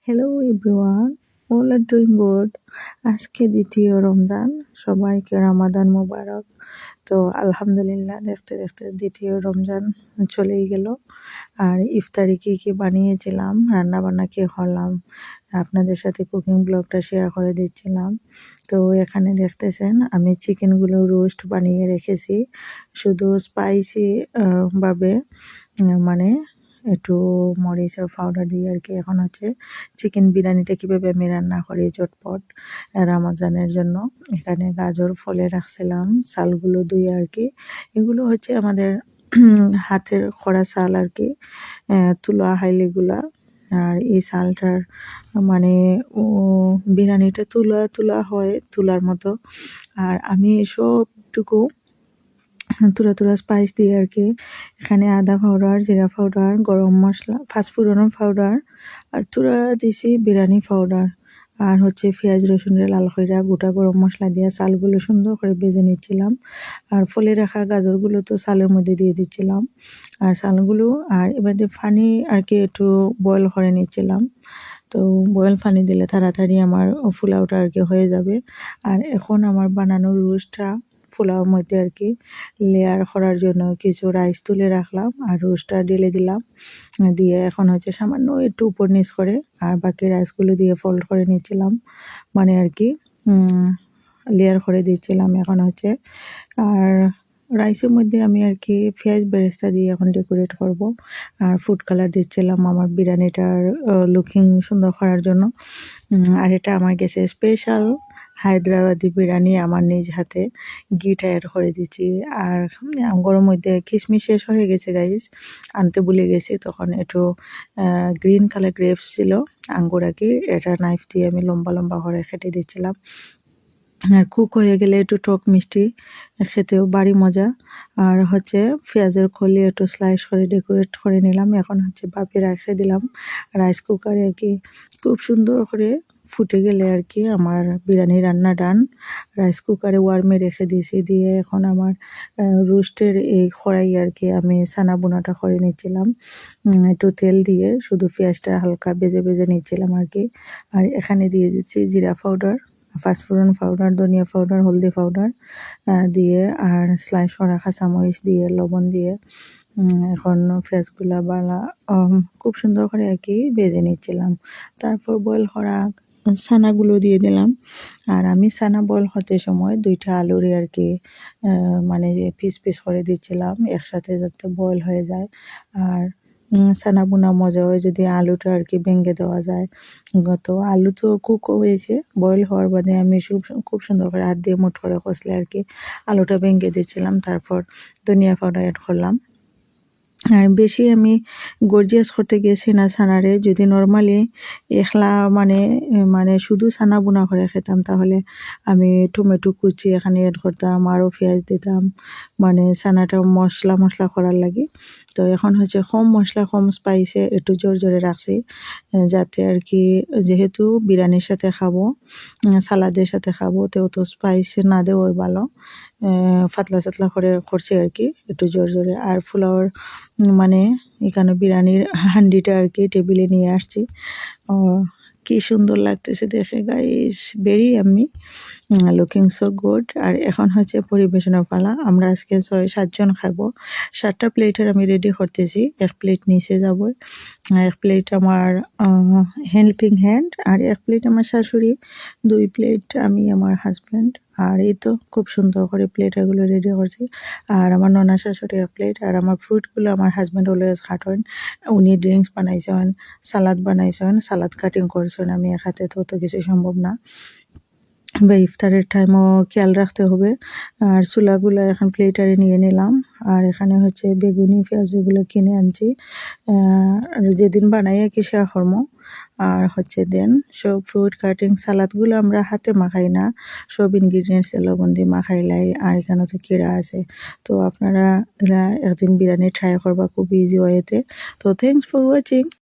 Hello everyone, all are doing good. আজকে দ্বিতীয় রমজান, সবাইকে রমাদান মোবারক। তো আলহামদুলিল্লাহ, দেখতে দেখতে দ্বিতীয় রমজান চলেই গেল। আর ইফতারি কী কী বানিয়েছিলাম, রান্না বান্না কী করলাম, আপনাদের সাথে কুকিং ব্লগটা শেয়ার করে দিচ্ছিলাম। তো এখানে দেখতেছেন আমি চিকেনগুলো রোস্ট বানিয়ে রেখেছি, শুধু স্পাইসি ভাবে, মানে একটু মরিচের পাউডার দিয়ে আর কি। এখন হচ্ছে চিকেন বিরিয়ানিটা কীভাবে আমি রান্না করি ঝটপট রমজানের জন্য। এখানে গাজর ফলে রাখছিলাম, চালগুলো ধুয়ে আর কি। এগুলো হচ্ছে আমাদের হাতের খরা চাল আর কি, তুলা হাইলিগুলা। আর এই চালটার মানে বিরিয়ানিটা তুলা তুলা হয়, তুলার মতো। আর আমি সবটুকু তুলা তুলা স্পাইস দিয়ে আর কি, এখানে আদা পাউডার, জিরা পাউডার, গরম মশলা, পাঁচফোড়নের পাউডার, আর তুলা দিছি বিরিয়ানি পাউডার। আর হচ্ছে পেঁয়াজ রসুনের লাল কইরা গোটা গরম মশলা দিয়ে চালগুলো সুন্দর করে ভেজে নিচ্ছিলাম। আর ফলে রাখা গাজরগুলো তো চালের মধ্যে দিয়ে দিচ্ছিলাম। আর চালগুলো আর এবারে পানি আর কি একটু বয়েল করে নিচ্ছিলাম। তো বয়েল পানি দিলে তাড়াতাড়ি আমার পোলাওটা আর কি হয়ে যাবে। আর এখন আমার বানানো রোস্টটা পোলাওর মধ্যে আর কি লেয়ার করার জন্য কিছু রাইস তুলে রাখলাম আর রোস্টটা ঢেলে দিলাম। দিয়ে এখন হচ্ছে সামান্য একটু উপর নিচ করে আর বাকি রাইসগুলো দিয়ে ফোল্ড করে নিচ্ছিলাম, মানে আর কি লেয়ার করে দিচ্ছিলাম এখন হচ্ছে। আর রাইসের মধ্যে আমি আর কি পেঁয়াজ বেরেস্তা দিয়ে এখন ডেকোরেট করব। আর ফুড কালার দিচ্ছিলাম আমার বিরিয়ানিটার লুকিং সুন্দর করার জন্য। আর এটা আমার কাছে স্পেশাল হায়দ্রাবাদি বিরিয়ানি, আমার নিজ হাতে ঘিটা অ্যাড করে দিচ্ছি। আর গরমের মধ্যে কিশমিশ শেষ হয়ে গেছে গাইস, আনতে ভুলে গেছি। তখন একটু গ্রিন কালার গ্রেপস ছিল, আঙ্গুর আর কি, এটা নাইফ দিয়ে আমি লম্বা লম্বা করে কেটে দিচ্ছিলাম। আর কুক হয়ে গেলে একটু টক মিষ্টি খেতেও বাড়ি মজা। আর হচ্ছে পেঁয়াজের কলি একটু স্লাইস করে ডেকোরেট করে নিলাম। এখন হচ্ছে ভাপে রেখে দিলাম রাইস কুকারে আর কি। খুব সুন্দর করে ফুটে গেলে আর কি আমার বিরিয়ানি রান্না ডান। রাইস কুকারে ওয়ার্মে রেখে দিয়েছি, দিয়ে এখন আমার রোস্টের এই কড়াই আর কি আমি ছানা বোনাটা করে নিচ্ছিলাম। একটু তেল দিয়ে শুধু পেঁয়াজটা হালকা ভেজে ভেজে নিচ্ছিলাম আর কি। আর এখানে দিয়ে দিচ্ছি জিরা পাউডার, পাঁচফোড়ন পাউডার, ধনিয়া পাউডার, হলদি পাউডার দিয়ে, আর স্লাইস করা কাঁচামরিচ দিয়ে, লবণ দিয়ে এখন পেঁয়াজগুলা বালা খুব সুন্দর করে আর কি ভেজে নিচ্ছিলাম। তারপর বয়েল করা ছানাগুলো দিয়ে দিলাম। আর আমি ছানা বয়েল হতে সময় 2টা আলুরই আর কি মানে পিস পিস করে দিচ্ছিলাম একসাথে, যাতে বয়েল হয়ে যায়। আর ছানা বোনা মজা হয় যদি আলুটা আর কি ভেঙে দেওয়া যায়। তো আলু তো কুক হয়েছে, বয়েল হওয়ার বাদে আমি খুব সুন্দর করে হাত দিয়ে মুঠ করে কষলে আর কি আলুটা ভেঙে দিচ্ছিলাম। তারপর ধনিয়া পাউডার অ্যাড করলাম। আর বেশি আমি গর্জিয়াস করতে গেছি না ছানারে। যদি নর্মালি একলা মানে শুধু ছানা বোনা করে খেতাম, তাহলে আমি টমেটো কুচি এখানে অ্যাড করতাম, আরও পেঁয়াজ দিতাম, মানে ছানাটা মশলা মশলা করার লাগে। তো এখন হচ্ছে কম মশলা কম স্পাইসে একটু জোর জোরে রাখছি, যাতে আর কি যেহেতু বিরিয়ানির সাথে খাবো, সালাদের সাথে খাবো, তো অত স্পাইস না দেওয়াই ভালো। পাতলা সাতলা করে করছি আর কি একটু জোর জোরে। আর পোলাওর মানে এখানে বিরিয়ানির হান্ডিটা আর কি টেবিলে নিয়ে আসছি। কি সুন্দর লাগতেছে দেখে গাইস, ভেরি আমি লুকিং সো গুড। আর এখন হচ্ছে পরিবেশনের পালা। আমরা আজকে 6-7 জন খাবো। 7টা প্লেটের আমি রেডি করতেছি, 1 প্লেট নিচে যাব, 1 প্লেট আমার হেল্পিং হ্যান্ড, আর 1 প্লেট আমার শাশুড়ি, 2 প্লেট আমি আমার হাজব্যান্ড। আর এই তো খুব সুন্দর করে প্লেটগুলো রেডি করছি। আর আমার ননা শাশুড়ি 1 প্লেট। আর আমার ফ্রুটগুলো আমার হাজব্যান্ড অলওয়েজ কাটেন, উনি ড্রিঙ্কস বানাইছেন, সালাদ বানাইছেন, সালাদ কাটিং করছেন। আমি এক হাতে তো অত কিছু সম্ভব না, বা ইফতারের টাইমও খেয়াল রাখতে হবে। আর চুলাগুলো এখন প্লেটারে নিয়ে নিলাম। আর এখানে হচ্ছে বেগুনি পেঁয়াজগুলো কিনে আনছি, আর যেদিন বানাই কি শেয়ার করবো। আর হচ্ছে দেন সব ফ্রুট কাটিং, সালাদগুলো আমরা হাতে মাখাই না, সব ইনগ্রিডিয়েন্টস লবণ দিয়ে মাখাইলাই। আর এখানে তো কিরা আছে। তো আপনারা এরা একদিন বিরিয়ানি ট্রাই করবা খুব ইজি ওয়েতে। তো থ্যাংকস ফর ওয়াচিং।